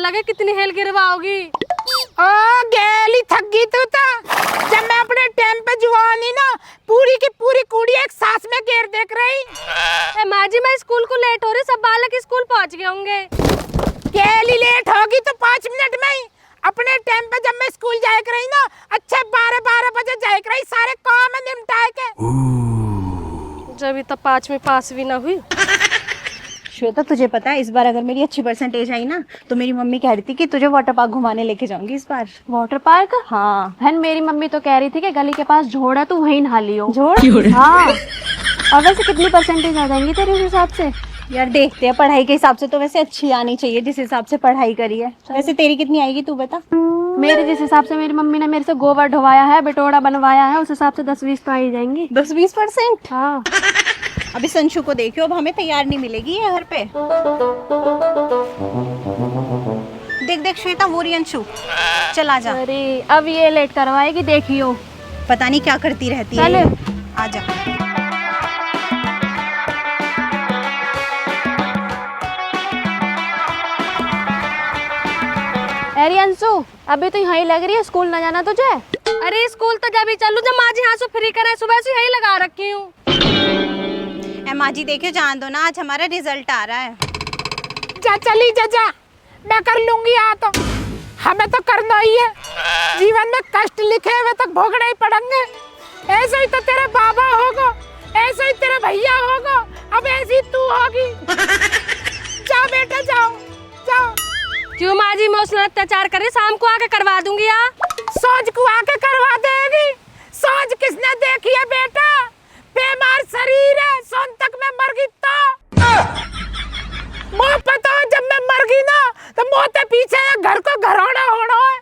लगे कितनी हेल गिरवाओगी। ओ गेली थक गई तू तो। जब मैं अपने टाइम पे जुआनी ना पूरी की पूरी कुड़ी एक सांस में घेर देख रही। माँ जी मैं स्कूल को लेट हो रही, सब बालक स्कूल पहुँच गए होंगे। गेली लेट होगी तो 5 मिनट में ही। अपने टाइम पे जब मैं स्कूल जाए रही ना अच्छे 12 बजे जाए रही, सारे काम निपटाए के। जब तक 5 में पास भी ना हुई। श्वेता तुझे पता है इस बार अगर मेरी अच्छी परसेंटेज आई ना तो मेरी मम्मी कह रही थी कि तुझे वाटर पार्क घुमाने लेके जाऊंगी इस बार। Water park? हाँ बहन मेरी मम्मी तो कह रही थी कि गली के पास झोड़ है तू वहीं नहा लियो। झोड़? हाँ। और वैसे कितनी परसेंटेज आ जाएंगी तेरे हिसाब से? यार देखते हैं, पढ़ाई के हिसाब से तो वैसे अच्छी आनी चाहिए जिस हिसाब से पढ़ाई करी है। वैसे तेरी कितनी आएगी तू बता। मेरे जिस हिसाब से मेरी मम्मी ने मेरे से गोबर ढोवाया है, बिटोड़ा बनवाया है, उस हिसाब से 10-20 तो आ ही जाएंगी। 10-20%? हाँ। अभी संशु को देखियो, अब हमें तैयार नहीं मिलेगी ये घर पे। देख देख श्वेता वो रही अंशु, चल आजा। अरे अब ये लेट करवाएगी देखियो। पता नहीं क्या करती रहती चल। है। आजा। अरे अंशु अभी तो यहीं लग रही है, स्कूल ना जाना तुझे? अरे स्कूल तो जब भी चलूं जब माँ जी हाथ से फ्री करे, सुबह से यही लगा रखी हूँ। माँ जी देखियो जान दो ना, आज हमारा रिजल्ट आ रहा है। जा चली जा, मैं कर लूंगी। तो हमें तो करना ही है। जीवन में कष्ट लिखे हुए तक भोगने ही पड़ेंगे। ऐसे ही तो तेरे बाबा होगा, ऐसे ही तेरा भैया होगा, अब ऐसी तू होगी। जाओ बेटा जाओ जाओ। क्यों माँ जी इमोशनल अत्याचार करे, शाम को आके करवा दूंगी। यार सोच को आके करवा देगी। सोच किसने देखी है बेटा? बेमार शरीर है, सोन तक में मर गई तो मोह पता है जब मैं मर गई ना तो मोते पीछे घर को घरौड़ा होना है।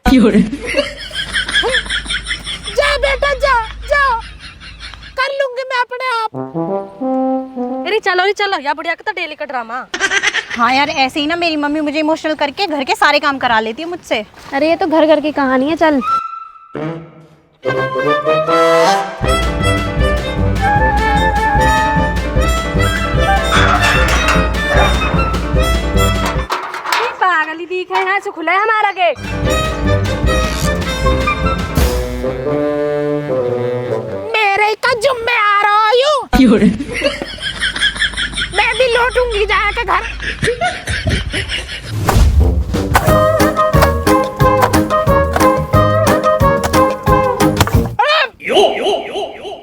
जा बेटा जा जाओ, कर लूंगी मैं अपने आप। अरे चलो चलो, या बढ़िया का तो डेली का ड्रामा। हाँ यार ऐसे ही ना मेरी मम्मी मुझे इमोशनल करके घर के सारे काम करा लेती है मुझसे। अरे ये तो घर घर की कहानी है। चल पागली दिख है, यहाँ से खुला है हमारा गेट। मेरे का जुम्मे आ रहा हूँ। मैं भी लौटूंगी जाके घर।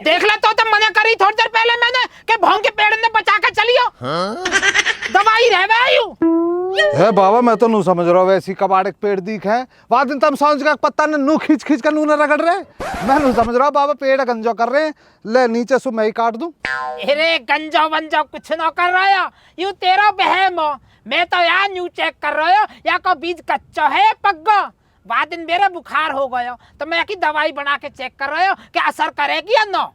देख ला तो मना करी थोड़ी देर पहले मैंने कि भोंग के पेड़ ने बचा के चलियो। दवाई रह गई है बाबा, मैं तो नू समझ रहा हूँ वैसी कबाड़ एक पेड़ दिख है। बाद दिन तम समझ का पत्ता ने नू खींच खींच कर नू न रगड़ रहे। मैं नू समझ रहा हूँ बाबा पेड़ गंजो कर रहे हैं, ले नीचे सु मैं ही काट दूं। अरे गंजो वंजो कुछ ना कर रहा है, यू तेरा बहम हो। मैं तो यार न्यू चेक कर रहा हूँ या को बीज कच्चा है पग्गा। बाद दिन मेरा बुखार हो गया तो मैं की दवाई बना के चेक कर रहा हूँ क्या असर करेगी या ना।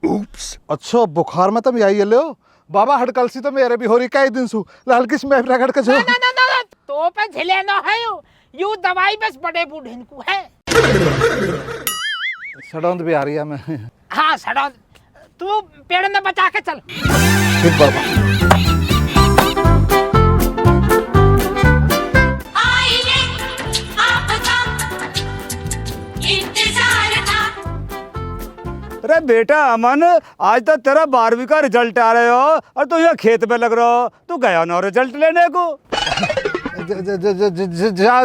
अच्छा बुखार में तुम यही ले बाबा, हड़कलसी तो मेरे भी हो रही कई दिन सु हल्की सी मैं रगड़ के जो ना तो पे झिले ना है यू दवाई बस बड़े बूढ़े को है। सड़ौंद भी आ रही है मैं। हाँ सड़ौंद, तू पेड़ ने बचा के चल। ठीक बाबा। अरे बेटा अमन, आज तो तेरा 12वीं का रिजल्ट आ रहे हो और तू यहाँ खेत में लग रहा हो। तू गया ना रिजल्ट लेने को?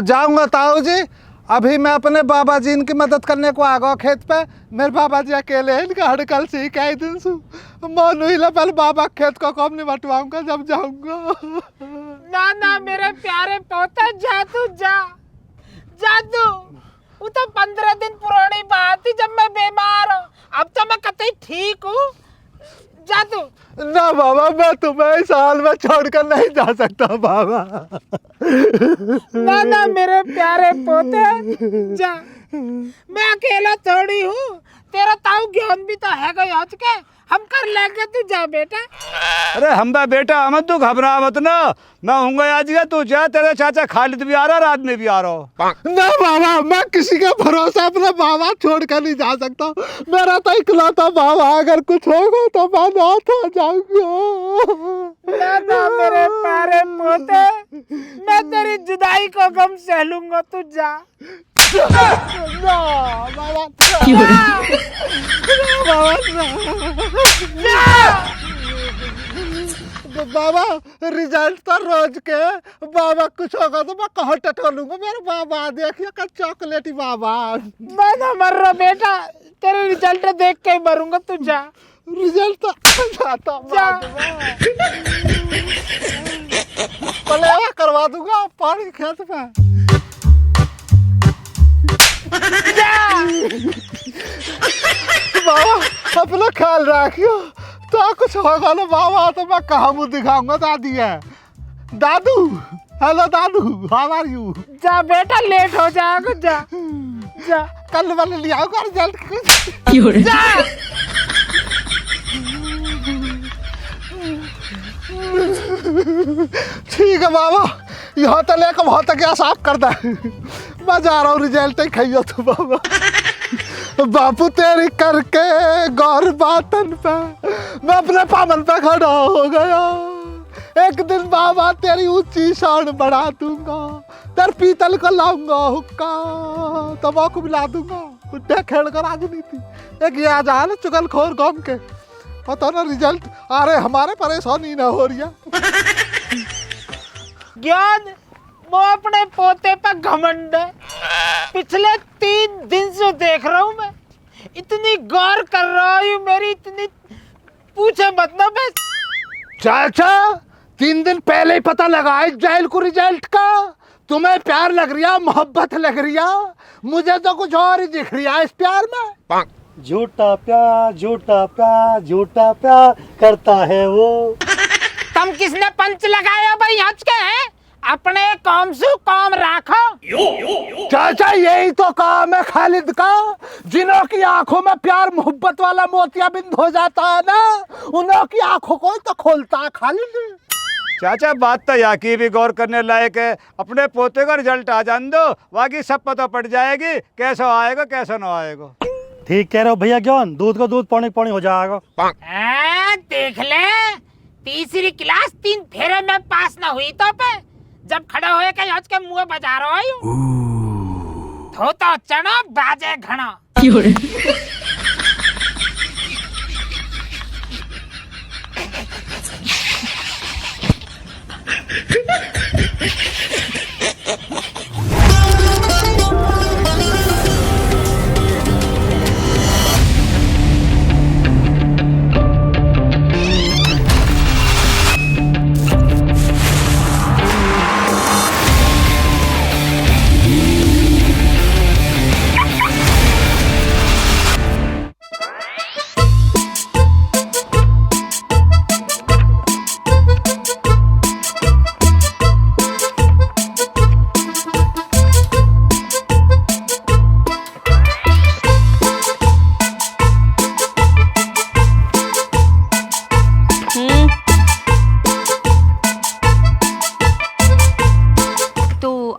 जाऊंगा ताऊ जी, अभी मैं अपने बाबा जी इनकी मदद करने को आ गया खेत पे। मेरे बाबा जी अकेले हैं, इनका हड़कल से कई दिन से मानो ही पहले बाबा खेत को कम नहीं बटवाऊंगा जब जाऊंगा। ना मेरे प्यारे पोता जा तू जा तू। वो तो 15 दिन पुरानी बात थी जब मैं बीमार हूँ, अब तो मैं कतई ठीक हूँ। जा तू। ना बाबा, मैं तुम्हें इस हाल में छोड़कर नहीं जा सकता बाबा। ना मेरे प्यारे पोते जा। मैं अकेला थोड़ी हूँ, तेरा ताऊ ज्ञान भी तो है गई आज के, हम कर लेंगे, तू जा बेटा। अरे हम बेटा अहमद तू घबरा मत ना, मैं हूँगा आज का, तू जा, तेरे चाचा खालिद भी आ रहा, रात में भी आ रहा हो। ना बाबा, मैं किसी का भरोसा अपना बाबा छोड़ कर नहीं जा सकता। मेरा तो इकलौता बाबा, अगर कुछ होगा तो मैं नाथ हो जाऊंगा। ना मेरे प्यारे पोते, मैं तेरी जुदाई को गम सह लूंगा, तू जा। ना बाबा, तो बाबा रिजल्ट तो रोज के, बाबा कुछ होगा तो मैं कहाँ टटोलूंगा। मेरा बाबा देखिए का चॉकलेटी बाबा। मैं ना मर रहा बेटा, तेरे रिजल्ट देख के ही मरूंगा, तू जा। रिजल्ट तो जाता जा। पलेवा करवा दूंगा पानी खेत में। बाबा अपना ख्याल रखियो, तो कुछ होगा ना बाबा तो मैं कहाँ मुँह दिखाऊंगा। दादी है, दादू, हेलो दादू, हाउ आर यू? जा बेटा, लेट हो जाएगा, जा जा। कल वाले ले आऊंगा रिजल्ट। जा। ठीक है बाबा, यहाँ तक लेकर वहाँ तक क्या साफ कर दे। मैं जा रहा हूँ, रिजल्ट ही खाइयो तो बाबा। बापू तेरी करके गौर बातन पे मैं अपने पामन पे खड़ा हो गया। एक दिन बाबा तेरी ऊंची शान बढ़ा दूंगा, तेरे पीतल को लाऊंगा हुक्का, तंबाकू मिला दूंगा, उठे खेल कर राजनीति। एक ये आ जा चुगलखोर कौम के, पता ना रिजल्ट आ रहे हमारे, परेशानी ना हो रही है। ज्ञान, वो अपने पोते पर घमंड है। पिछले 3 दिन से देख रहा हूँ मैं, इतनी गौर कर रहा हूँ, मेरी इतनी पूछे मतलब है। चाचा 3 दिन पहले ही पता लगा है जेल को रिजल्ट का। तुम्हें प्यार लग रहा, मोहब्बत लग रहा, मुझे तो कुछ और ही दिख रहा है इस प्यार में। झूठा प्यार, झूठा प्यार, झूठा प्यार करता है वो। तुम किसने पंच लगाया भाई हज के हैं? अपने काम से काम राखो। चाचा यही तो काम है खालिद का, जिन्हों की आंखों में प्यार मोहब्बत वाला मोतियाबिंद हो जाता है ना, उन्हों की आंखों को ही तो खोलता है खालिद। चाचा बात तो यहाँ की भी गौर करने लायक है, अपने पोते का रिजल्ट आ जान दो, बाकी सब पता पड़ जाएगी कैसा आएगा कैसा ना आएगा। ठीक कह रहे हो भैया ज्ञान, दूध का दूध पौने पौने हो जाएगा। देख ले, तीसरी क्लास 3 फेरे में पास ना हुई तो पे जब खड़ा होए के आज के मुंह बजा रहा हूँ। तो चढ़ो बाजे घना।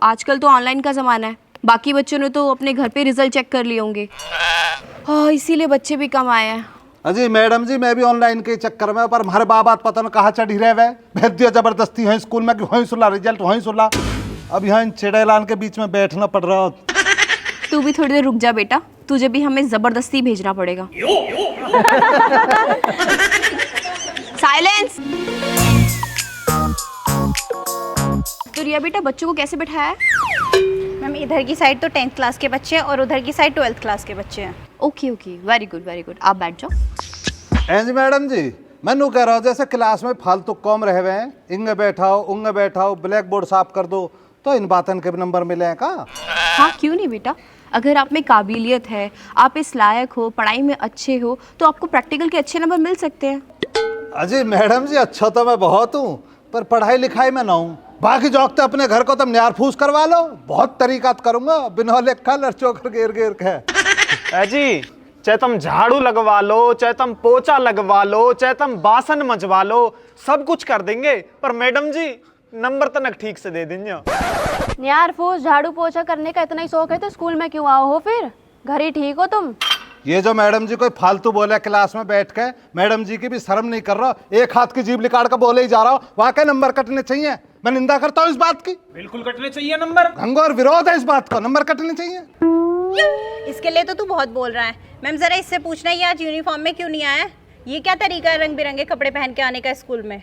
आजकल तो ऑनलाइन का ज़माना है, बाकी बच्चों ने तो अपने घर पे रिजल्ट चेक कर लिए होंगे। हाँ, इसीलिए बच्चे भी कम आए हैं। अजी मैडम जी, मैं भी ऑनलाइन के चक्कर में, पर हमारे बाप पता न कहाँ चढ़ी रहे वे, भेज दिया जबरदस्ती है स्कूल में कि वहीं सुला रिजल्ट वहीं सुला। अब यहाँ चिड़ैलान के बीच में बैठना पड़ रहा। तू भी थोड़ी देर रुक जा बेटा, तुझे भी हमें जबरदस्ती भेजना पड़ेगा। साइलेंस। तो रिया बेटा, बच्चों को कैसे बैठाया है? मैम इधर की साइड तो 10th क्लास के बच्चे हैं और उधर की साइड 12th क्लास के बच्चे हैं। Okay okay, very good very good, आप बैठ जाओ। जी मैडम जी, मैं नू कह रहा हूँ जैसे क्लास में फालतू कॉम रहे हुए हैं, इंगे बैठाओ उंगे बैठाओ, ब्लैक बोर्ड साफ कर दो, तो इन बातन के भी नंबर मिले हैं का? हाँ क्यों नहीं बेटा, अगर आप में काबिलियत है, आप इस लायक हो, पढ़ाई में अच्छे हो, तो आपको प्रैक्टिकल के अच्छे नंबर मिल सकते हैं। अजी मैडम जी, अच्छा तो मैं बहुत हूँ, पर पढ़ाई लिखाई में ना हूँ। बाकी जोकते अपने घर को तुम न्यार फूस करवा लो, बहुत तरीका करूंगा बिनौले कल और चोकर गेर गेर के। जी चाहे तुम झाड़ू लगवा लो, चाहे तुम पोछा लगवा लो, चाहे तुम बासन मचवा लो, सब कुछ कर देंगे, पर मैडम जी नंबर तनक ठीक से दे देंगे। यार फूस झाड़ू पोछा करने का इतना ही शौक है तो स्कूल में क्यों आओ हो फिर? घर ही ठीक हो तुम। ये जो मैडम जी कोई फालतू बोले क्लास में बैठ के, मैडम जी की भी शर्म नहीं कर रहा, एक हाथ की जीभ निकाल कर बोले ही जा रहा हो, वाकई नंबर कटने चाहिए। मैं निंदा करता हूँ इस बात की। बिल्कुल कटने चाहिए नंबर, घंघोर विरोध है इस बात को, नंबर कटने चाहिए। इसके लिए तो तू बहुत बोल रहा है। मैम जरा इससे पूछना, ये आज यूनिफॉर्म में क्यों नहीं आया? ये क्या तरीका है रंग बिरंगे कपड़े पहन के आने का स्कूल में?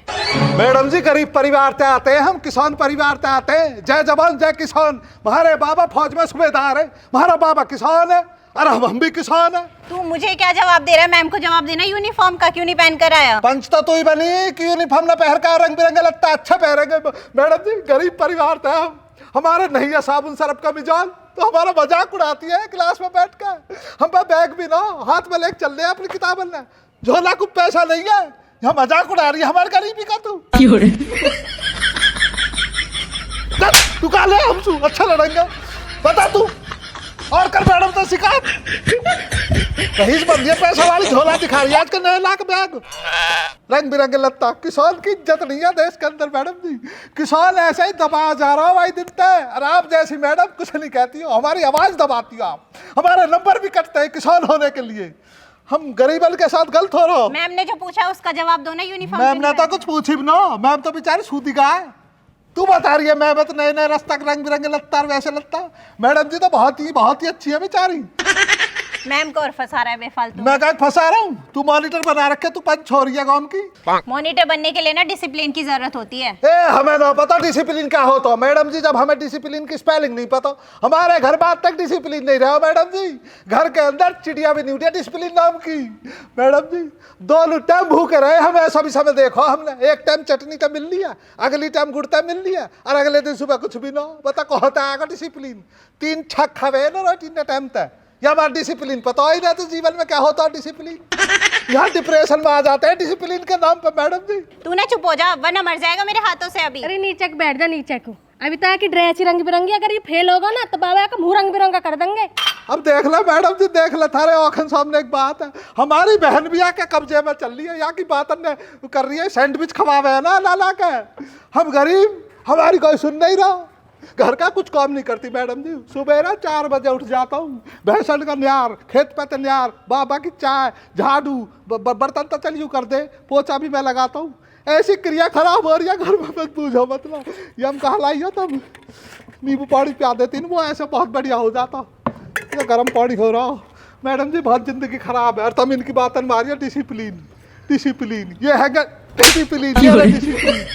मैडम जी गरीब परिवार से आते हैं हम, किसान परिवार से आते हैं। जय जवान जय किसान। हमारे बाबा फौज में सूबेदार है, हमारा बाबा किसान है, और हम भी किसान है। तू मुझे क्या जवाब दे रहा है? मैम को जवाब देना, यूनिफॉर्म का क्यों नहीं पहन कर आया? पंच तो तू ही बनी कि यूनिफॉर्म ना पहन कर रंग बिरंगे लगता अच्छा पहनेंगे। मैडम जी गरीब परिवार थे हम, हमारे नहीं है साबुन सरफ का मिजाज, तो हमारा मजाक उड़ाती है क्लास में बैठ कर। हम पे बैग भी ना हाथ में लेके चल रहे हैं अपनी किताबन ने, झोला को पैसा नहीं है, यहाँ मजाक उड़ा रही है हमारे गरीबी का। तू कहा ले हम अच्छा लड़ेंगे, बता तू और कर मैडम तो शिकायत। कहीं बंदिया पैसा वाली झोला दिखा रही है आज के 9 लाख बैग, रंग बिरंगे लत्ता। किसान की इज्जत नहीं है देश के अंदर मैडम जी, किसान ऐसे ही दबाया जा रहा हो भाई दिन तय। और आप जैसी मैडम कुछ नहीं कहती हो, हमारी आवाज दबाती हो आप, हमारे नंबर भी कटते हैं किसान होने के लिए। हम गरीबन के साथ गलत हो रहा हो। मैम ने जो पूछा उसका जवाब दो ना, यूनिफॉर्म। मैम ने तो कुछ पूछी भी ना, मैम तो बेचारी सूती का है। तू बता रही है मैम तो नए नए रास्ता रंग बिरंगे लगता और वैसे लगता। मैडम जी तो बहुत ही अच्छी है बेचारी। मैम को और फंसा रहा है बेफालतू। मैं क्या फंसा रहा हूँ? तू मॉनिटर बना रखे, तू पंच हो रही है गांव की। मॉनिटर बनने के लिए ना डिसिप्लिन की जरूरत होती है। ए हमें ना पता डिसिप्लिन क्या होता। मैडम जी जब हमें डिसिप्लिन की स्पेलिंग नहीं पता, हमारे घर बात तक डिसिप्लिन नहीं रहा मैडम जी। घर के अंदर चिड़िया भी नहीं उठी डिसिप्लिन नाम की। मैडम जी 2 टाइम भूखे रहे हमें, सभी समय देखो हमने, एक टाइम चटनी तो मिल लिया, अगली टाइम गुड़ता मिल लिया, और अगले दिन सुबह कुछ भी ना। बता कहता है डिसिप्लिन, 3 छक खावे ना रोटी टाइम तक। या बार डिसिप्लिन पता ही ना तो जीवन में क्या होता है डिसिप्लिन। यहाँ डिप्रेशन में आ जाते हैं डिसिप्लिन के नाम पे मैडम जी। तू ना चुप हो जा वरना मर जाएगा मेरे हाथों से अभी। अरे नीचे बैठ जा नीचे को। अभी तक की ड्रेस ही रंग बिरंगी, अगर ये फेल होगा ना तो बाबा का मुंह रंग बिरंगा कर देंगे। अब देख ले मैडम जी, देख ले थारे आंखों सामने एक बात है, हमारी बहन भी आके कब्जे में चल रही है, यहाँ की बात ने कर रही है, सैंडविच खवावे है ना ला के। हम गरीब, हमारी कोई सुन नहीं रहा, घर का कुछ काम नहीं करती मैडम जी। सुबह ना 4 बजे उठ जाता हूँ, भैंसन का न्यार, खेत पे तो न्यार, बाबा की चाय, झाड़ू, बर्तन तो चलिए कर दे, पोछा भी मैं लगाता हूँ। ऐसी क्रिया खराब हो रही है घर में, मत पूछो मतलब। ये हम कहा लाई हो तब नींबू पानी पिया देती, वो ऐसे बहुत बढ़िया हो जाता। ये गर्म पानी हो रहा हो मैडम जी, बहुत जिंदगी खराब है। और तुम इनकी बातन मारिए डिसिप्लिन डिसिप्लिन, ये है डिसिप्लिन, डिसिप्लिन।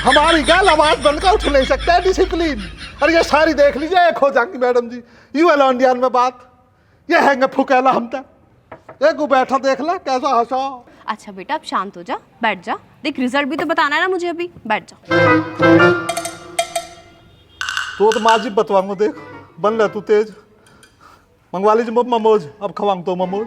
हमारी गल आवाज बनकर उठ नहीं सकता है डिसिप्लिन। और ये सारी देख लीजिए एक हो जाएंगी मैडम जी, यू एलॉन्डियन में बात। ये है फुकेला हम तक एक बैठा देख ला कैसा हंसा। अच्छा बेटा अब शांत हो जा, बैठ जा। देख रिजल्ट भी तो बताना है ना मुझे अभी, बैठ जा। तो माजी बतवाऊंगा, देख बन ले तू तेज। मंगवा लीजिए ममोज, अब खवाऊंग तो ममोज।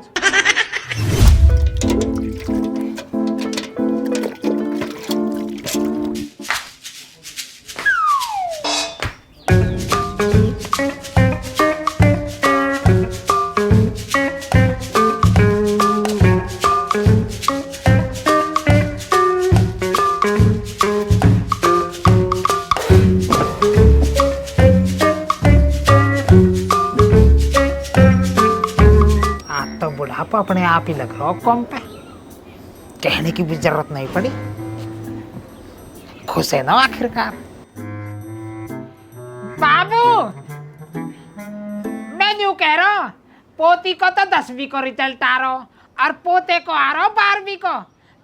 बुढ़ापा अपने आप ही लग रहा कॉम पे, कहने की भी जरूरत नहीं पड़ी। खुश है ना आखिरकार। बाबू मैं यूं कह रहा हूँ, पोती को तो 10वीं को रिजल्ट आ रहा और पोते को आ रहा 12वीं को,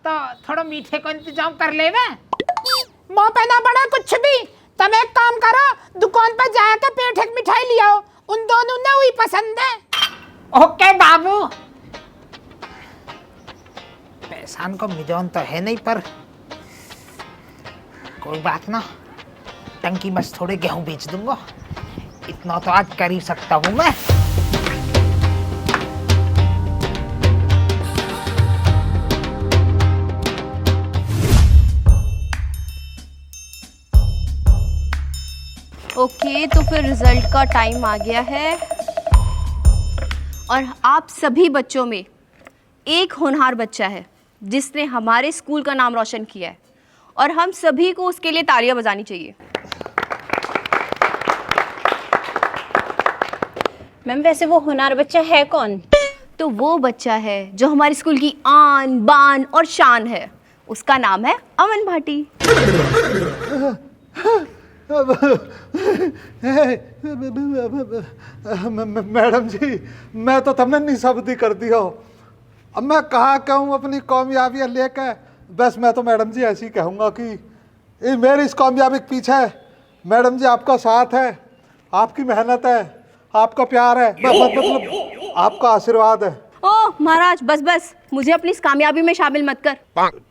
तो थोड़ा मीठे को इंतजाम कर ले। मुँह पे ना बड़ा कुछ भी, तुम एक काम करो, दुकान पर जाकर पेट एक मिठाई ले आओ, उन दोनों ने वही पसंद है। ओके बाबू। पैसान को मिजान तो है नहीं, पर कोई बात ना, टंकी बस थोड़े गेहूं बेच दूंगा, इतना तो आज कर ही सकता हूं मैं। फिर रिजल्ट का टाइम आ गया है और आप सभी बच्चों में एक होनहार बच्चा है जिसने हमारे स्कूल का नाम रोशन किया है और हम सभी को उसके लिए तालियां बजानी चाहिए। मैम वैसे वो होनहार बच्चा है कौन? तो वो बच्चा है जो हमारे स्कूल की आन बान और शान है, उसका नाम है अमन भाटी। मैडम जी मैं तो तुमने निशब्दी कर दिया हो। अब मैं कहा कहूँ अपनी कामयाबियाँ लेकर, बस मैं तो मैडम जी ऐसी कहूँगा कि ये मेरी इस कामयाबी के पीछे मैडम जी आपका साथ है, आपकी मेहनत है, आपका प्यार है, मतलब आपका आशीर्वाद है। ओह महाराज बस बस, मुझे अपनी इस कामयाबी में शामिल मत कर।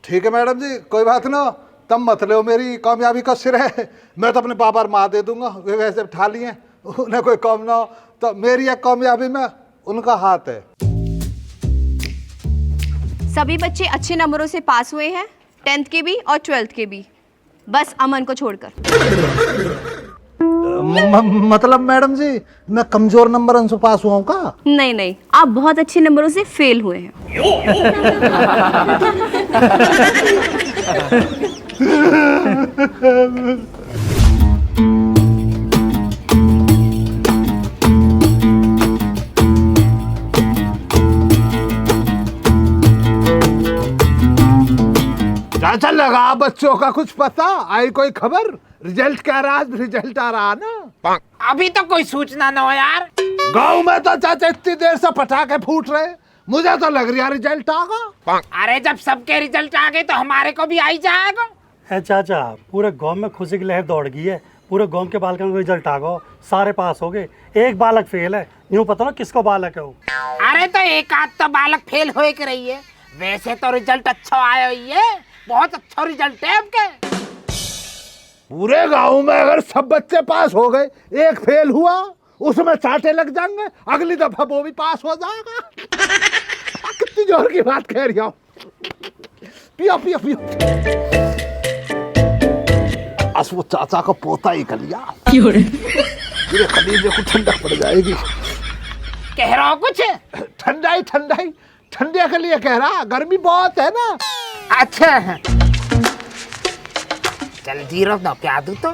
ठीक है मैडम जी कोई बात ना, तब मत लो मेरी कामयाबी का सिर है, मैं तो अपने बाबा माँ दे दूंगा, वे वैसे उठा लिए उन्हें कोई काम ना हो, तो मेरी एक कामयाबी में उनका हाथ है। सभी बच्चे अच्छे नंबरों से पास हुए हैं, 10th के भी और 12th के भी, बस अमन को छोड़कर। मतलब मैडम जी मैं कमजोर नंबरों से पास हुआ हूँ का? नहीं नहीं, आप बहुत अच्छे नंबरों से फेल हुए हैं। चाचा लगा बच्चों का कुछ पता? आई कोई खबर? रिजल्ट क्या रहा? आज रिजल्ट आ रहा ना? अभी तो कोई सूचना न हो यार। गांव में तो चाचा इतनी देर से पटाखे फूट रहे, मुझे तो लग रहा रिजल्ट आगा। अरे जब सबके रिजल्ट आ गए तो हमारे को भी आ ही जाएगा। है चाचा पूरे गांव में खुशी की लहर दौड़ गई है, पूरे गांव के बालकों को रिजल्ट आ गया, सारे पास हो गए, एक बालक फेल है। यूँ पता ना किसको बालक है वो? अरे तो एक आध तो बालक फेल हो के रही है, वैसे तो रिजल्ट अच्छा आया हुई है, बहुत अच्छा रिजल्ट है आपके। पूरे गांव में अगर सब बच्चे पास हो गए, एक फेल हुआ, उसमें चाटे लग जाएंगे, अगली दफा वो भी पास हो जाएगा। कितनी जोर की बात कह रही हो। पियो पियो पियो। आज वो चाचा का पोता ही कलिया, मेरे कलीजे को ठंडक पड़ जाएगी। कह रहा हो कुछ? ठंडाई ठंडाई ठंडे के लिए कह रहा, गर्मी बहुत है ना। अच्छा चल जीरो ना प्या दूं तो।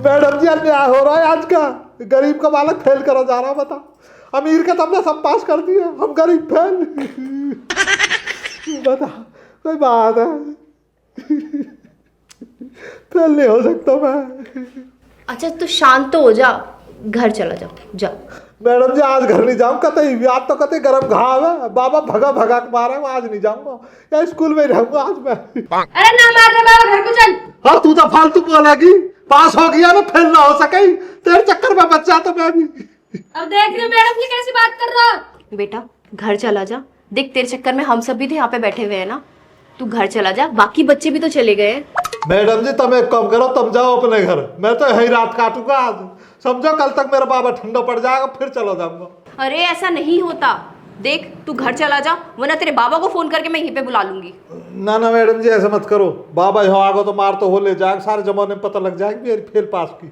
मैडम जी अन्याय हो रहा है आज का, गरीब का बालक फेल करा जा रहा, बता। अमीर का तुमने सब पास कर दिया, हम गरीब फेल। बता कोई बात है? फेल नहीं हो सकता मैं। अच्छा तो शांत तो हो जा, घर चला जाओ जा। मैडम जी आज घर नहीं जाऊँ कतई, आज तो कतई गरम घाव है, बाबा भगा भगा के मारा है, आज नहीं जाऊंगा, या स्कूल में रहूंगा आज मैं। अरे ना मारने बाबा, घर को चल। हाँ तू तो फालतू बोलेगी, पास हो गया ना फेल ना हो सके, तेरे चक्कर में बच्चा तो मैं भी। अब देख रही हूँ मैडम जी कैसी बात कर रहा। बेटा घर चला जा, देख तेरे चक्कर में हम सब भी थे यहाँ पे बैठे हुए हैं ना, तू घर चला जा, बाकी बच्चे भी तो चले गए हैं। मैडम जी तुम एक काम करो, तुम जाओ अपने घर, मैं तो यही रात काटूंगा आज, समझो कल तक मेरा बाबा ठंडा पड़ जाएगा, फिर चला जाऊंगा। अरे ऐसा नहीं होता, देख तू घर चला जा, वरना तेरे बाबा को फोन करके मैं यहीं पे बुला लूंगी। ना ना मैडम जी ऐसा मत करो, बाबा यहाँ आगो तो मार तो हो ले जाएगा, सारे जमाने में पता लग जाएगा मेरी फेल पास की।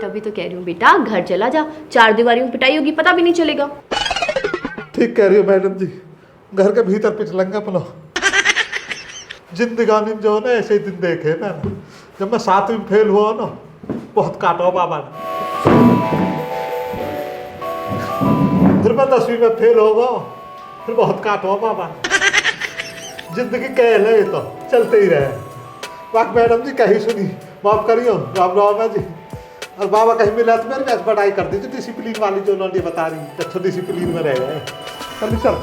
तभी तो कह रही हूँ बेटा घर चला जा, 4 दीवारी में पिटाई होगी पता भी नहीं चलेगा। ठीक कह रही हो मैडम जी, घर के भीतर पिछलेंगे अपना। जिंदगानी में जो है ना ऐसे ही दिन देखे मैंने, जब मैं 7वीं में फेल हुआ ना, बहुत काटा बाबा ने, फिर मैं 10वीं में फेल हो गया, फिर बहुत काटा बाबा ने। जिंदगी कहल है तो चलते ही रहे। बाकी मैडम जी कहीं सुनी, माफ करियो, राम राम जी। और बाबा कहीं मिला तो मेरे वैसे पढ़ाई कर दी थी, डिसिप्लिन वाली जो उन्होंने बता रही, अच्छा डिसिप्लिन में रह गए। चल चल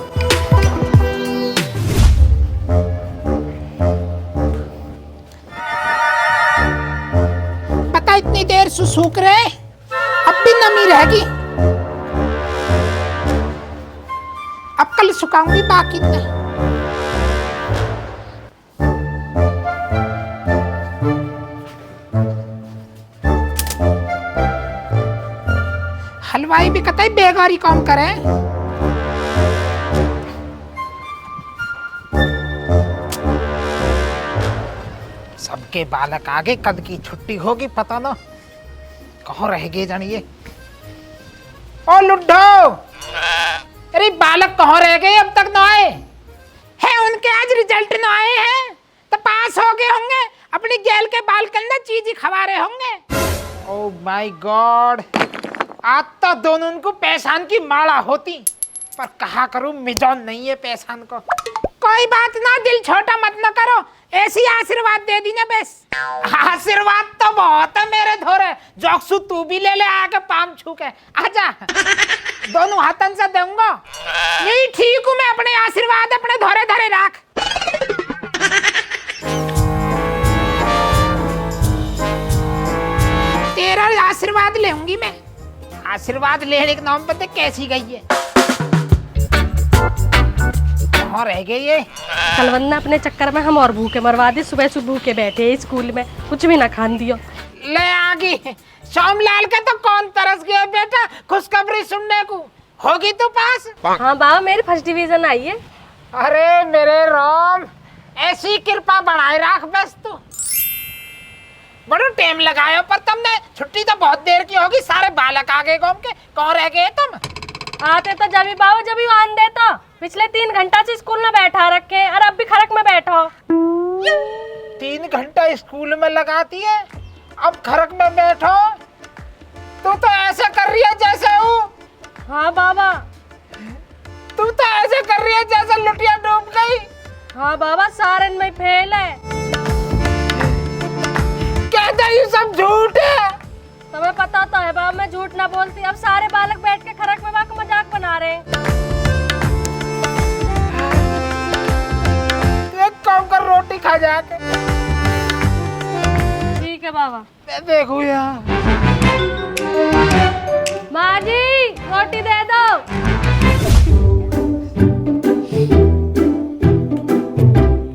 पता इतनी देर से सूख रहे, अब भी नमी रहेगी, अब कल सुखाऊंगी बाकी नहीं। हलवाई भी कतई बेगारी काम करे। सब के बालक आगे कद की छुट्टी होगी पता ना कहाँ रह गए जानिए। ओ लुड्डो, अरे बालक कहाँ रह गए, अब तक ना आए है? उनके आज रिजल्ट ना आए हैं तो पास हो गए होंगे, अपनी जेल के बालकन में चीज ही खवा रहे होंगे। ओ माय गॉड, आज तो दोनों को पैसान की माला होती, पर कहा करूं मिजान नहीं है पैसान को। कोई बात ना, दिल छोटा मत न करो, ऐसी आशीर्वाद दे दी ना बस। आशीर्वाद तो बहुत है मेरे धोरे, जोक्सु तू भी ले ले आके पाम छू के आजा। दोनों हाथन से दूंगा, यही ठीक हूँ मैं, अपने आशीर्वाद अपने धोरे धरे रख। तेरा आशीर्वाद लेंगी मैं, आशीर्वाद लेने के नाम पर कैसी गई है। कहाँ रह गए ये? कल वरना अपने चक्कर में हम और भूखे मरवा दी, सुबह सुबह भूखे बैठे स्कूल में, कुछ भी ना खान दियो। ले आगी सोमलाल के तो कौन तरस गया बेटा खुशखबरी सुनने को, होगी तो पास। हाँ बाबा, मेरी फर्स्ट डिवीजन आई है। अरे मेरे राम, ऐसी कृपा बढ़ाए रख बस तू। बड़ो टाइम लगायो, पर तुमने छुट्टी तो बहुत देर की होगी, सारे बालक आगे घूम के कौन रह गए तुम? आते तो जब बाबा जब आन देता, पिछले 3 घंटा से स्कूल में बैठा रखे और अब भी खरक में बैठो। 3 घंटा स्कूल में लगाती है, अब खरक में बैठो। तू तो ऐसे कर रही है जैसे हूँ। हाँ बाबा, तू तो ऐसे कर रही है जैसे लुटिया डूब गई। हाँ बाबा, सारन में फेल है। कहते ये सब झूठ है। तुम्हें पता तो है बाबा, मैं झूठ ना बोलती। अब सारे बालक बैठ के खरक में वाक मजाक बना रहे हैं। एक काम कर, रोटी खा जाके। ठीक है बाबा। मैं देखूं यार। माँ जी, रोटी दे दो।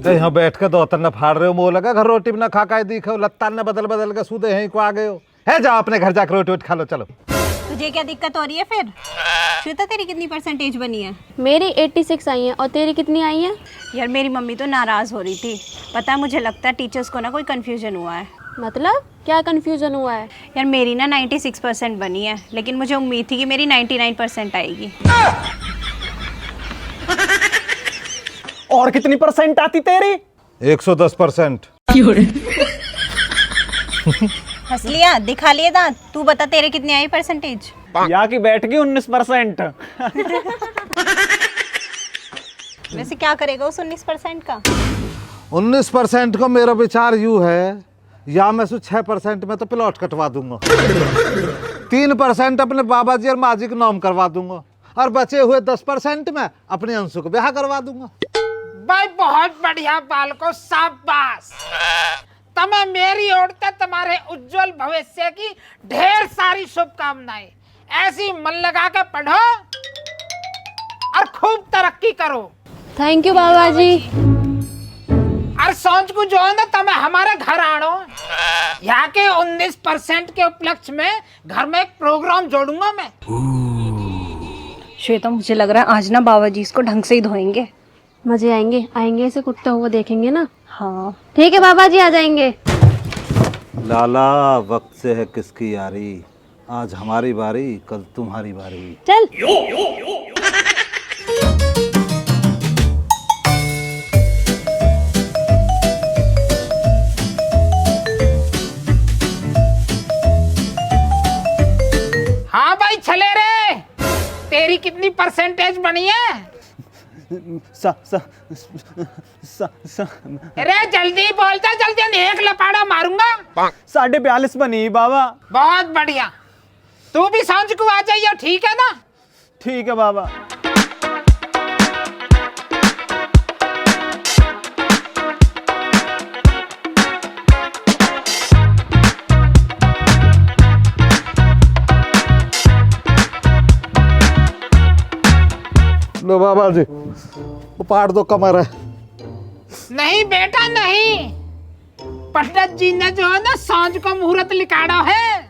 यहाँ बैठ के दो तन्ना फाड़ रहे हो, मोह लगा घर रोटी बिना खा के दिखे, लत्ता ने बदल बदल के सूदे यहीं को आ गए हो। है जाओ अपने घर जाकर रोटी खा लो, चलो। तुझे क्या दिक्कत हो रही है फिर? श्वेता, तेरी कितनी परसेंटेज बनी है? मेरी 86 आई है, और तेरी कितनी आई है? यार मेरी मम्मी तो नाराज़ हो रही थी, पता है मुझे लगता है टीचर्स को ना कोई कन्फ्यूजन हुआ है। मतलब क्या कन्फ्यूजन हुआ है? यार मेरी ना 96% बनी है, लेकिन मुझे उम्मीद थी कि मेरी 99% आएगी। और कितनी परसेंट आती तेरी? 110%। हंस लिया, दिखा लिए दांत। तू बता तेरे कितनी आई परसेंटेज? यहाँ की बैठ गई 19%। वैसे क्या करेगा उस 19% का? 19% का मेरा विचार यूँ है, या मैं 6% में तो प्लॉट कटवा दूंगा, 3% अपने बाबा जी और माँ जी के नाम करवा दूंगा, और बचे हुए 10% में अपने अंशु को ब्याह करवा दूंगा। भाई बहुत बढ़िया बालको, शाबाश। तुम्हें मेरी ओर से तुम्हारे उज्जवल भविष्य की ढेर सारी शुभकामनाएं। ऐसी मन लगा के पढ़ो और खूब तरक्की करो। थैंक यू बाबा जी। और सोच को जो है ना, तुम्हें हमारे घर आनो, यहाँ के 19% के उपलक्ष्य में घर में एक प्रोग्राम जोड़ूंगा मैं। श्वेता, मुझे लग रहा है आज ना बाबा जी इसको ढंग से ही धोएंगे। मजे आएंगे, आएंगे इसे कुटते हुए देखेंगे ना। हाँ ठीक है बाबा जी, आ जाएंगे। लाला, वक्त से है किसकी यारी, आज हमारी बारी कल तुम्हारी बारी। चल। हाँ भाई चले रे, तेरी कितनी परसेंटेज बनी है? अरे जल्दी बोलता, जल्दी, एक लपाड़ा मारूंगा। 42.5 बनी बाबा। बहुत बढ़िया, तू भी सांझ को आ जाइए, ठीक है ना? ठीक है बाबा। लो बाबा जी, उपाड़ दो कमर है। नहीं बेटा नहीं, पंडित जी ने जो है ना सांझ को मुहूर्त निकाला है।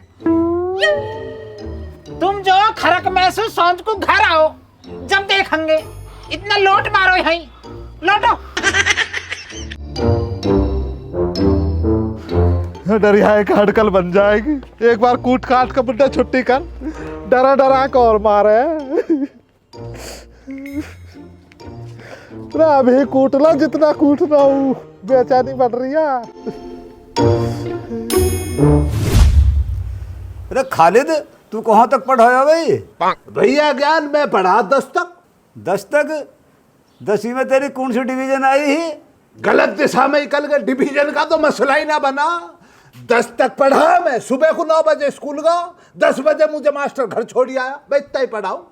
तुम जो खरक महसूस सांझ को घर आओ, जब देखेंगे। इतना लोट मारो यहीं, लोटो। डरियाए का हड़कल बन जाएगी। एक बार कूट काट के बुड्ढा छुट्टी कर, डरा डरा के और मारे। अभी कूटना जितना कूटना हूँ, बेचैनी बढ़ रही है। अरे खालिद, तू कहाँ तक पढ़ा है भाई? भैया ज्ञान में पढ़ा 10 तक। 10 तक? 10वीं में तेरी कौन सी डिवीजन आई ही? गलत दिशा में निकल गए, डिवीजन का तो मसला ही ना बना। 10 तक पढ़ा मैं, सुबह को 9 बजे स्कूल गया, 10 बजे मुझे मास्टर घर छोड़ आया। मैं इतना ही पढ़ाऊं।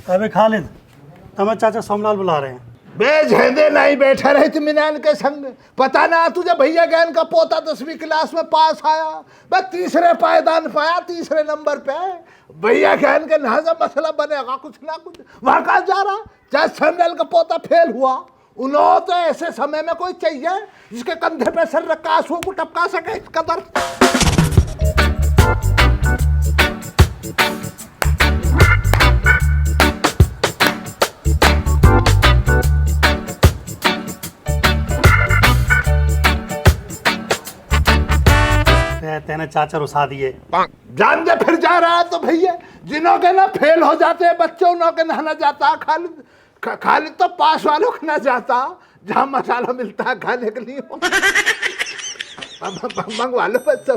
अबे खालिद, तुम्हें चाचा सोमलाल बुला रहे हैं। बेझेंदे नहीं बैठा रहे इत्मीनान के संग। पता ना तुझे भैया ज्ञान का पोता 10वीं क्लास में पास आया, मैं तीसरे पायदान पाया, तीसरे नंबर पे। भैया ज्ञान के नाजा मसला बनेगा कुछ ना कुछ। वहां कहा जा रहा, चाहे समलाल का पोता फेल हुआ, उन्होंने तो ऐसे समय में कोई चाहिए जिसके कंधे पे सर रखा आंसुओं को टपका सके। इस कदर तेने चाचा रुसा दिए। जान दे फिर जा रहा है तो भैया, जिन्हों के ना फेल हो जाते हैं बच्चों, उन्हों के ना जाता। खालिद तो पास वालों के ना जाता, जहाँ मसाला मिलता है खाने के लिए। मंगवा लो बच्चों।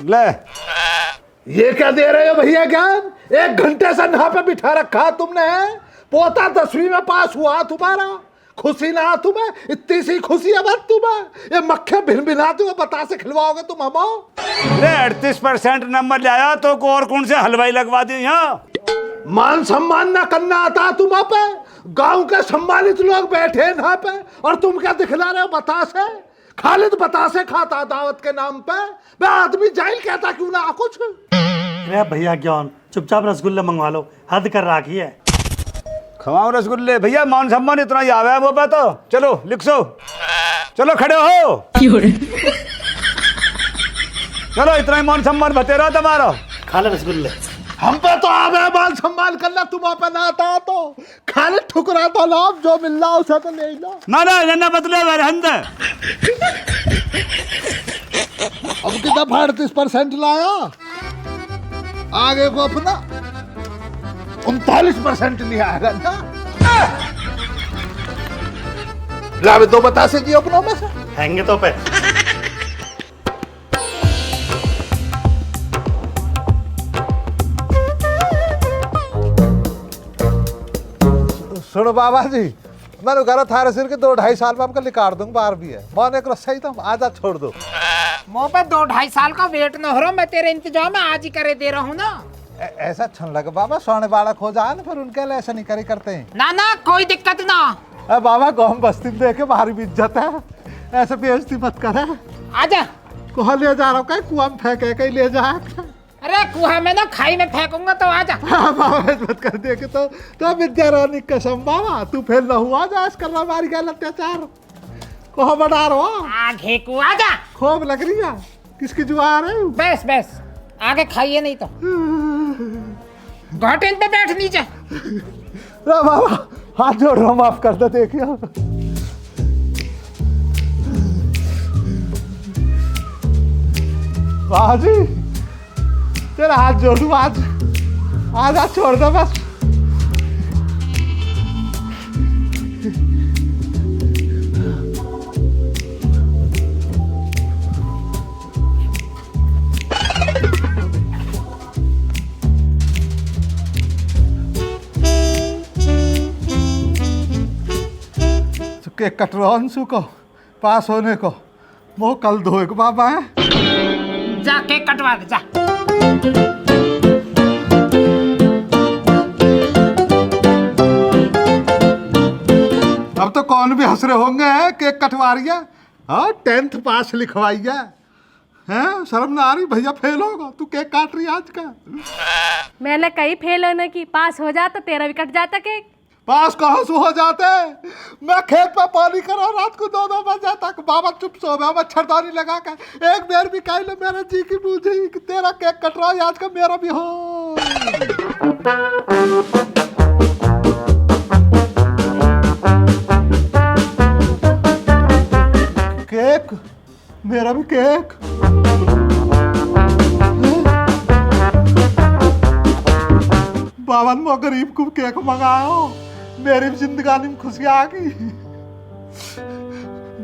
ले, ये क्या दे रहे हो भैया ज्ञान? 1 घंटे से यहाँ पे बिठा रखा तुमने। पोता 10वीं में पास हुआ तुम्हारा, खुशी ना तुम्हें? इतनी सी खुशी है बस तुम्हें? ये मक्खे भिन भिनाते हुए बतासे खिलवाओगे तुम हमो? 38% नंबर लाया तो को और कौन से हलवाई लगवा दी यहाँ? मान सम्मान ना करना आता तुम्हां पे? गांव के सम्मानित लोग बैठे यहाँ पे और तुम क्या दिखला रहे हो बतासे? खालिद बतासे खाता दावत के नाम पे। मैं आदमी जाहिल कहता क्यों ना कुछ। अरे भैया ज्ञान, चुपचाप रसगुल्ले मंगवा लो, हद कर रखी है। खवाओ रसगुल्ले भैया, मान सम्मान इतना ही आवा है वो पे तो। चलो लिख सो, चलो खड़े हो। चलो इतना ही मान सम्मान बतेरा तुम्हारा। खा ले रसगुल्ले। हम पे तो आवे मान सम्मान करना, तुम पे ना आता तो खाली ठुकरा तो ना, जो मिल रहा उसे तो ले लो। ना बदले मेरे अंदर। अब कितना 38% लाया, आगे को अपना 39% लिया है ना। लावे 2 बतासे दिए अपनों में से। हैंगे तो पे। सुनो बाबा जी, मैंने कहा थारे सिर के 2-2.5 साल में आपका लिकार दूंगा, बाहर भी है। मैंने एक सही था, आजा छोड़ दो। मुँह पे 2-2.5 साल का वेट न हो रहा, मैं तेरे इंतजाम में आज ही करे दे रहा हूँ ना। ऐसा छन लगा बाबा, सोने बालक हो जाए ना फिर उनके लिए ऐसा नहीं करे करते हैं। ना कोई दिक्कत ना। अरे बाबा गाँव बस्ती में देखे बाहर भी इज्जत है, ऐसे बेइज्जती मत करे। आजा। कुआ ले जा रहा हूँ, कहीं कुआ में फेंके कहीं ले जा। अरे कुआ में ना खाई में फेंकूंगा तो आजा। हाँ बाबा मत कर दे के तो विद्या रानी कसम बाबा, तू फेल न हुआ जा इस करना हमारी गैल अत्याचार को बना रहा। आगे को आजा। खूब लग रही है, किसकी जुआ रहे हो? बस आगे खाइए नहीं तो घाटे पे बैठ नीचे। बाबा हाथ जोड़ रहा हूँ, माफ कर दो। देखिए बाजी, तेरा हाथ जोड़ू आज, आज छोड़ दो बस। के कटरौंसू को पास होने को वो कल धोए को बाबा है। जा केक कटवा दे जा। अब तो कौन भी हंस रहे होंगे केक कटवा रही है। हाँ 10th पास लिखवाई है, शर्म ना आ रही? भैया फेल होगा, तू केक काट रही है आज का। मैंने कहीं फेल होने की, पास हो जाता तेरा भी कट जाता केक। पास कहाँ से हो जाते। मैं खेत पे पानी करा रात को 2-2 बजे तक, बाबा चुप सो गया, मच्छरदानी लगा के। एक बेर भी कह लो मेरे जी की बूझी कि तेरा केक कट रहा है आज का, मेरा भी हो। केक, मेरा भी केक। बावन में गरीब को केक मंगाओ, मेरी भी जिंदगानी में खुशियां आ गई।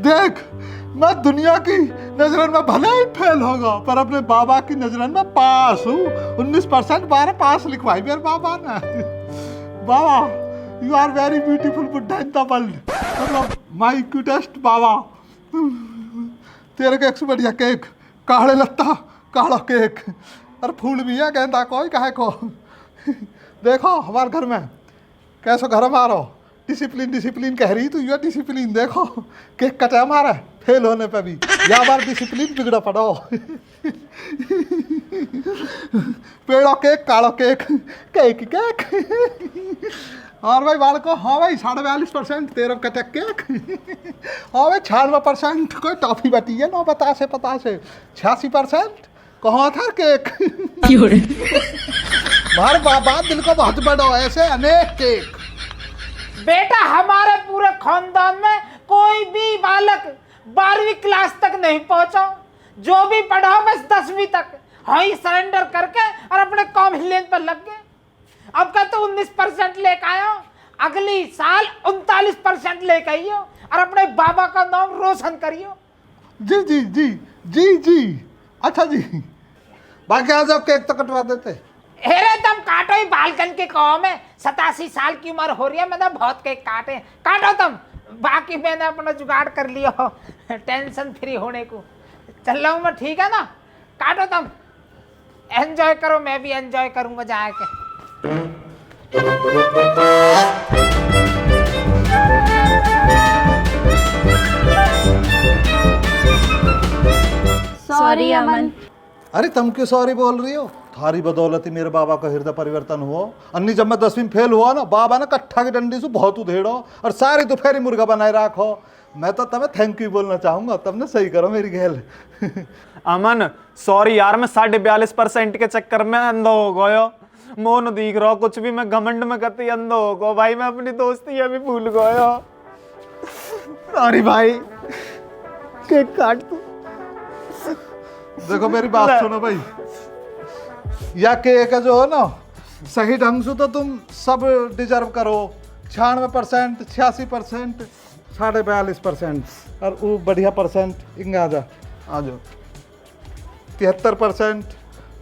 देख, मैं दुनिया की नजरन में भले ही फेल होगा, पर अपने बाबा की नजरन में पास हूँ। 19% 12 पास लिखवाई मेरे बाबा ने। बाबा, यू आर वेरी ब्यूटीफुल बुड्ढा इन द वर्ल्ड, मतलब माई क्यूटेस्ट बाबा। तेरे केक से बढ़िया केक, काढ़े लत्ता काढ़ा केक, और फूल भी है गेंदा कोई कहे को। देखो हमारे घर में कैसो घर हमारा डिसिप्लिन डिसिप्लिन कह रही, तो यह डिसिप्लिन देखो, केक कटे हमारा फेल होने पे भी, या बार डिसिप्लिन बिगड़ा पड़ो। पेड़ो केक काढ़ो केक, केक केक। और भाई बालको, हाँ भाई 42% तेरह कटे केक। हाँ भाई 96% कोई टॉफी बटी है, 9 बतासे 86% कहाँ था केक। मार बाबा दिल को बहुत बड़ा, ऐसे अनेक केक। बेटा हमारे पूरे खानदान में कोई भी बालक 12वीं क्लास तक नहीं पहुंचा, जो भी पढ़ा बस 10वीं तक। हाँ सरेंडर करके और अपने कॉम लेन पर लग गए। अब का तो 19% लेकर आयो, अगली साल 39% लेकर आइयो और अपने बाबा का नाम रोशन करियो। जी जी जी जी जी, अच्छा जी, बाकी आ जाओ केक तो कटवा देते। अरे तुम काटो ही, बालकन के कौम है, 87 साल की उम्र हो रही है, मैंने बहुत केक काटे, काटो तुम। बाकी मैंने अपना जुगाड़ कर लिया हो टेंशन फ्री होने को। चल रहा हूँ मैं, ठीक है ना, काटो तुम, एंजॉय करो, मैं भी एंजॉय करूंगा जाके। सॉरी अमन। अरे तुम क्यों सॉरी बोल रही हो? थारी बदौलत ही मेरे बाबा का हृदय परिवर्तन हुआ। अन्नी जब मैं 10वीं में फेल हुआ ना, बाबा ने कट्ठा की डंडी से बहुत उधेड़ो और सारी दोपहरी मुर्गा बनाए रखो। मैं तो तुम्हें थैंक यू बोलना चाहूंगा, तुमने सही करो मेरी गैल। अमन सॉरी यार, मैं 42% के चक्कर में अंधा हो गयो। मोन दिख रहा कुछ भी, मैं घमंड में कती अंधा हो गयो भाई, मैं अपनी दोस्ती अभी भूल गयो। सॉरी भाई, केक काट तू। देखो मेरी बात सुनो भाई, या केक जो हो ना सही ढंग से तो तुम सब डिजर्व करो। 96%, 86%, 42% और वो बढ़िया परसेंट इंगे आ जाओ 73%।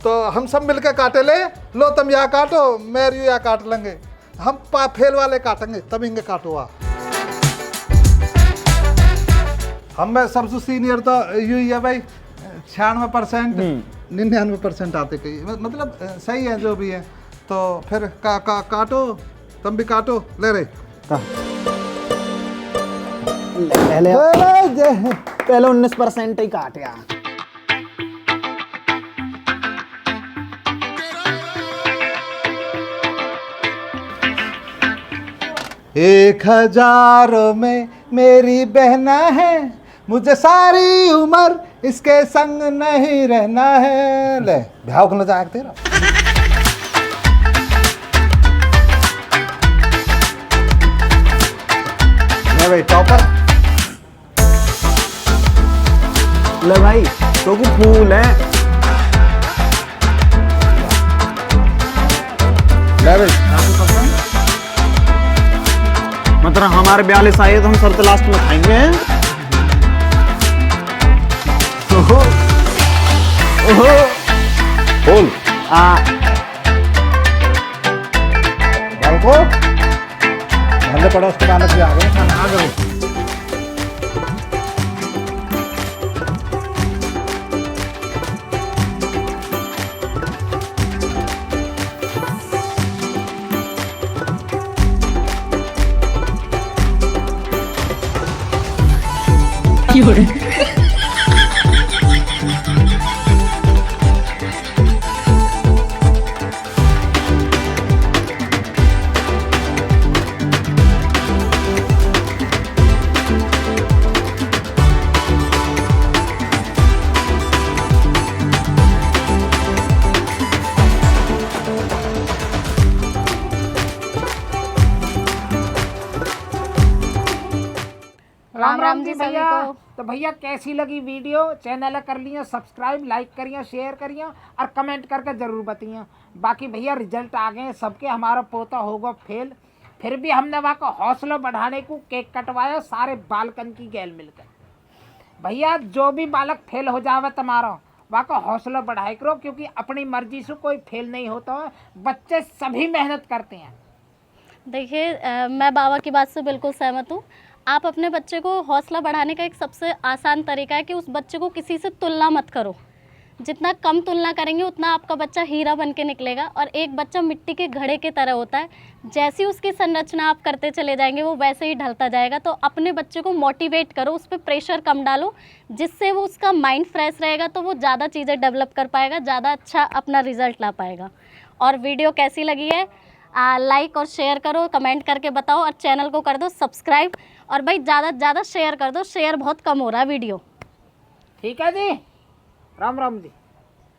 तो हम सब मिलकर काटे ले लो, तुम या काटो, मेरी या काट लेंगे, हम फेल वाले काटेंगे, तब इंगे काटो। हम में सबसे सीनियर तो यू ही है भाई, 96%, 99% आते कई, मतलब सही है जो भी है। तो फिर काटो, तुम भी काटो, ले रहे पहले 19% ही काट यार। 1000 में मेरी बहना है, मुझे सारी उम्र इसके संग नहीं रहना है। ले भ्याव को जाग तेरा। ले भाई टॉपर, ले भाई तो को फूल है। ले भाई मतलब हमारे 42 आए तो हम सब तो लास्ट में खाएंगे। ओहो ओहो बोल को भले पड़ोस के मानस भी आ गए, खाना आ गए। राम राम जी भैया। तो भैया कैसी लगी वीडियो, चैनल कर लिया सब्सक्राइब, लाइक करिए, शेयर करिए और कमेंट करके ज़रूर बताइए। बाकी भैया रिजल्ट आ गए सबके, हमारा पोता होगा फेल, फिर भी हमने वहाँ का हौसला बढ़ाने को केक कटवाया सारे बालकन की गैल मिलकर। भैया जो भी बालक फेल हो जावे तुम्हारा, वहाँ का हौसला बढ़ाए करो, क्योंकि अपनी मर्जी से कोई फेल नहीं होता है, बच्चे सभी मेहनत करते हैं। देखिए मैं बाबा की बात से बिल्कुल सहमत हूँ। आप अपने बच्चे को हौसला बढ़ाने का एक सबसे आसान तरीका है कि उस बच्चे को किसी से तुलना मत करो। जितना कम तुलना करेंगे उतना आपका बच्चा हीरा बन के निकलेगा। और एक बच्चा मिट्टी के घड़े की तरह होता है, जैसी उसकी संरचना आप करते चले जाएंगे वो वैसे ही ढलता जाएगा। तो अपने बच्चे को मोटिवेट करो, उस पर प्रेशर कम डालो, जिससे वो उसका माइंड फ्रेश रहेगा तो वो ज़्यादा चीज़ें डेवलप कर पाएगा, ज़्यादा अच्छा अपना रिजल्ट ला पाएगा। और वीडियो कैसी लगी है लाइक और शेयर करो, कमेंट करके बताओ, और चैनल को कर दो सब्सक्राइब। और भाई ज़्यादा से ज़्यादा शेयर कर दो, शेयर बहुत कम हो रहा है वीडियो। ठीक है जी, राम राम जी।